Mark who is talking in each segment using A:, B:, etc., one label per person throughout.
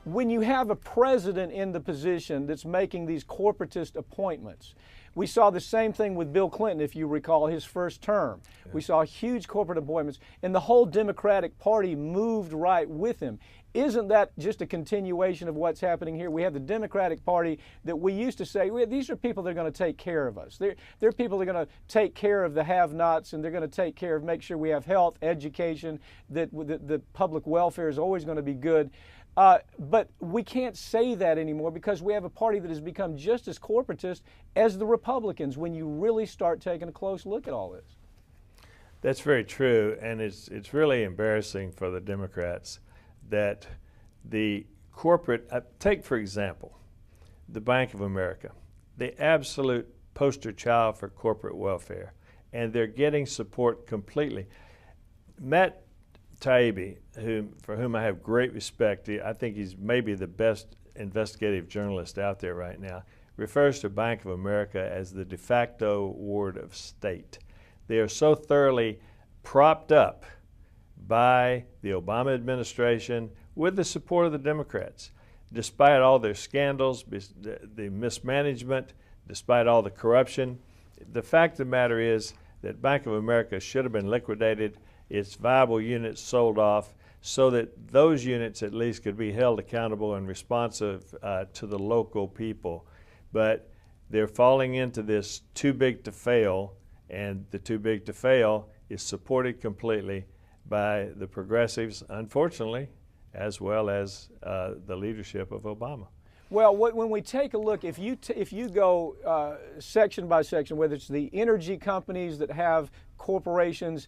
A: When you have a president in the position that's making these corporatist appointments, we saw the same thing with Bill Clinton, if you recall, his first term. Yeah. We saw huge corporate appointments, and the whole Democratic Party moved right with him. Isn't that just a continuation of what's happening here? We have the Democratic Party that we used to say, these are people that are going to take care of us. They're people that are going to take care of the have-nots, and they're going to take care of, make sure we have health, education, that the public welfare is always going to be good. But we can't say that anymore because we have a party that has become just as corporatist as the Republicans when you really start taking a close look at all this.
B: That's very true, and it's really embarrassing for the Democrats that the corporate, take for example, the Bank of America, the absolute poster child for corporate welfare, and they're getting support completely. Matt Taibbi, for whom I have great respect, I think he's maybe the best investigative journalist out there right now, refers to Bank of America as the de facto ward of state. They are so thoroughly propped up by the Obama administration with the support of the Democrats. Despite all their scandals, the mismanagement, despite all the corruption, the fact of the matter is that Bank of America should have been liquidated, its viable units sold off, so that those units at least could be held accountable and responsive to the local people. But they're falling into this too big to fail, and the too big to fail is supported completely by the progressives, unfortunately, as well as the leadership of Obama.
A: Well, when we take a look, if you go section by section, whether it's the energy companies that have corporations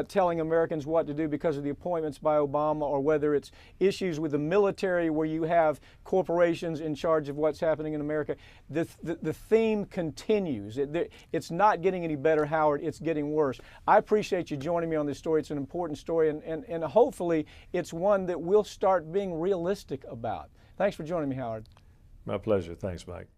A: telling Americans what to do because of the appointments by Obama, or whether it's issues with the military where you have corporations in charge of what's happening in America, the theme continues. It's not getting any better, Howard. It's getting worse. I appreciate you joining me on this story. It's an important story, and hopefully it's one that we'll start being realistic about. Thanks for joining me, Howard.
B: My pleasure. Thanks, Mike.